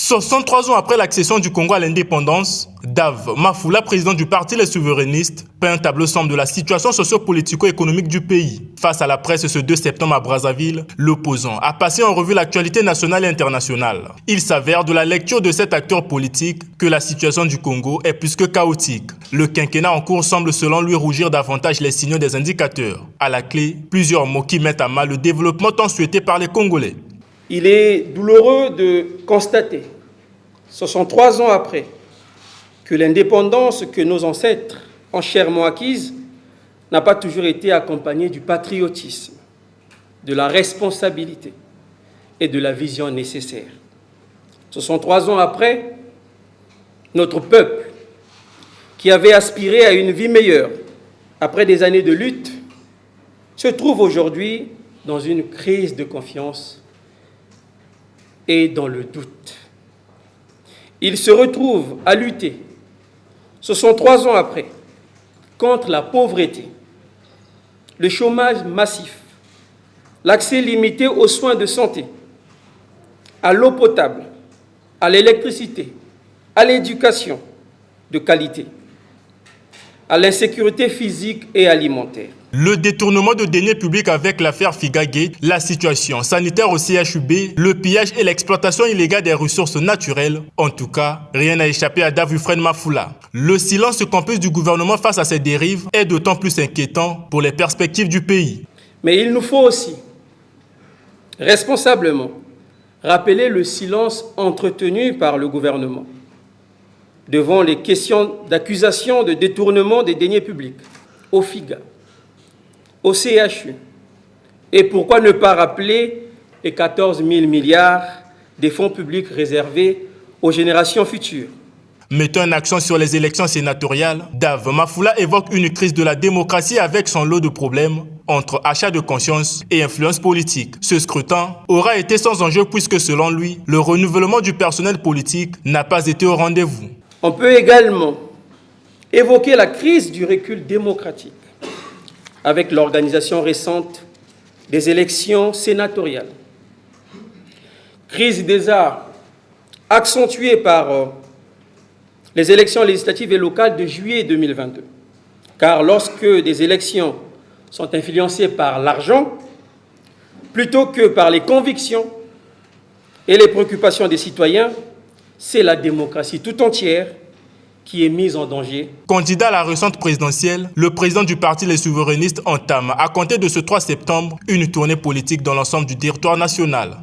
63 ans après l'accession du Congo à l'indépendance, Dave Mafoula, président du parti Les Souverainistes, peint un tableau sombre de la situation socio-politico-économique du pays. Face à la presse ce 2 septembre à Brazzaville, l'opposant a passé en revue l'actualité nationale et internationale. Il s'avère de la lecture de cet acteur politique que la situation du Congo est plus que chaotique. Le quinquennat en cours semble selon lui rougir davantage les signaux des indicateurs. À la clé, plusieurs mots qui mettent à mal le développement tant souhaité par les Congolais. Il est douloureux de constater, 63 ans après, que l'indépendance que nos ancêtres ont chèrement acquise n'a pas toujours été accompagnée du patriotisme, de la responsabilité et de la vision nécessaire. 63 ans après, notre peuple, qui avait aspiré à une vie meilleure après des années de lutte, se trouve aujourd'hui dans une crise de confiance et dans le doute. Il se retrouve à lutter, 63 ans après, contre la pauvreté, le chômage massif, l'accès limité aux soins de santé, à l'eau potable, à l'électricité, à l'éducation de qualité, à l'insécurité physique et alimentaire. Le détournement de deniers publics avec l'affaire Figagate, la situation sanitaire au CHUB, le pillage et l'exploitation illégale des ressources naturelles. En tout cas, rien n'a échappé à Dave Mafoula. Le silence complice du gouvernement face à ces dérives est d'autant plus inquiétant pour les perspectives du pays. Mais il nous faut aussi, responsablement, rappeler le silence entretenu par le gouvernement devant les questions d'accusation de détournement des deniers publics au FIGA, au CHU. Et pourquoi ne pas rappeler les 14 000 milliards des fonds publics réservés aux générations futures? Mettant un accent sur les élections sénatoriales, Dave Mafoula évoque une crise de la démocratie avec son lot de problèmes entre achat de conscience et influence politique. Ce scrutin aura été sans enjeu puisque selon lui, le renouvellement du personnel politique n'a pas été au rendez-vous. On peut également évoquer la crise du recul démocratique avec l'organisation récente des élections sénatoriales. Crise des arts accentuée par les élections législatives et locales de juillet 2022. Car lorsque des élections sont influencées par l'argent, plutôt que par les convictions et les préoccupations des citoyens, c'est la démocratie tout entière qui est mise en danger. Candidat à la récente présidentielle, le président du parti Les Souverainistes entame, à compter de ce 3 septembre, une tournée politique dans l'ensemble du territoire national.